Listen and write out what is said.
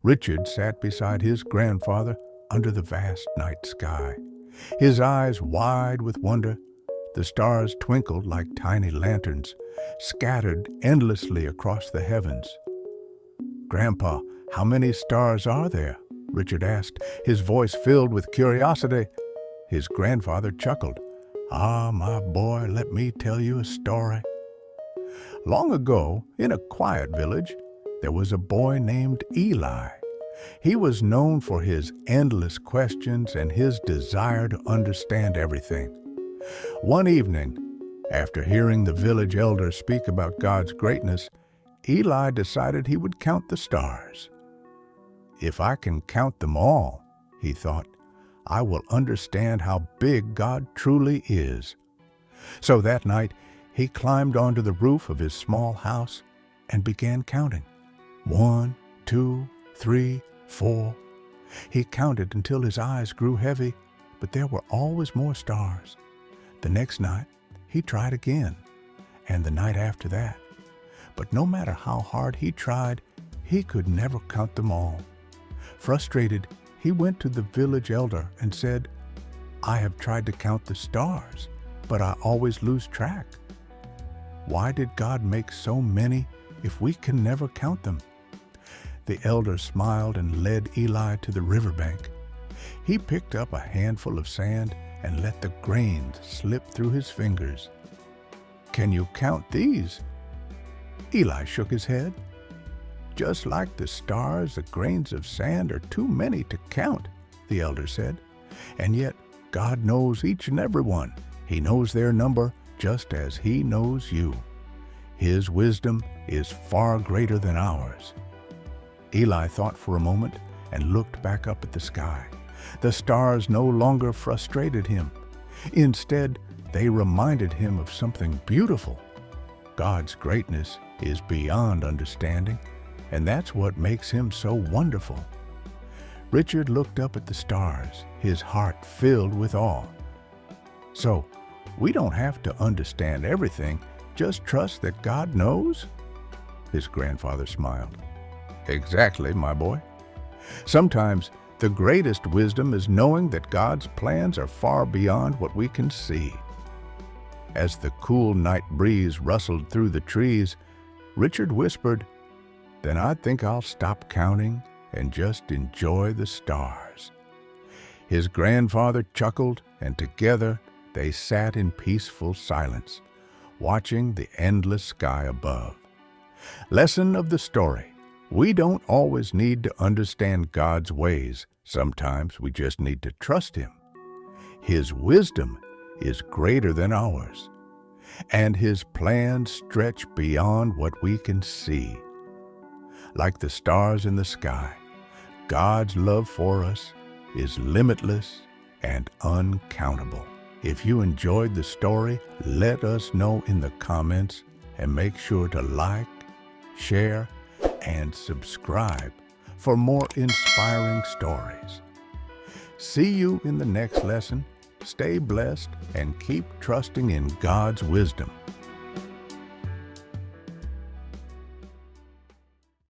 Richard sat beside his grandfather under the vast night sky. His eyes wide with wonder, the stars twinkled like tiny lanterns, scattered endlessly across the heavens. "Grandpa, how many stars are there?" Richard asked, his voice filled with curiosity. His grandfather chuckled. "Ah, my boy, let me tell you a story. Long ago, in a quiet village, there was a boy named Eli. He was known for his endless questions and his desire to understand everything. One evening, after hearing the village elder speak about God's greatness, Eli decided he would count the stars. "If I can count them all," he thought, "I will understand how big God truly is." So that night, he climbed onto the roof of his small house and began counting. 1, 2, 3, 4. He counted until his eyes grew heavy, but there were always more stars. The next night, he tried again, and the night after that. But no matter how hard he tried, he could never count them all. Frustrated, he went to the village elder and said, "I have tried to count the stars, but I always lose track. Why did God make so many if we can never count them?" The elder smiled and led Eli to the riverbank. He picked up a handful of sand and let the grains slip through his fingers. "Can you count these?" Eli shook his head. "Just like the stars, the grains of sand are too many to count," the elder said. "And yet God knows each and every one. He knows their number just as He knows you. His wisdom is far greater than ours." Eli thought for a moment and looked back up at the sky. The stars no longer frustrated him. Instead, they reminded him of something beautiful. God's greatness is beyond understanding, and that's what makes Him so wonderful. Richard looked up at the stars, his heart filled with awe. "So, we don't have to understand everything, just trust that God knows?" His grandfather smiled. "Exactly, my boy. Sometimes the greatest wisdom is knowing that God's plans are far beyond what we can see." As the cool night breeze rustled through the trees, Richard whispered, "Then I think I'll stop counting and just enjoy the stars." His grandfather chuckled, and together they sat in peaceful silence, watching the endless sky above. Lesson of the story: we don't always need to understand God's ways. Sometimes we just need to trust Him. His wisdom is greater than ours, and His plans stretch beyond what we can see. Like the stars in the sky, God's love for us is limitless and uncountable. If you enjoyed the story, let us know in the comments, and make sure to like, share, and subscribe for more inspiring stories. See you in the next lesson. Stay blessed and keep trusting in God's wisdom.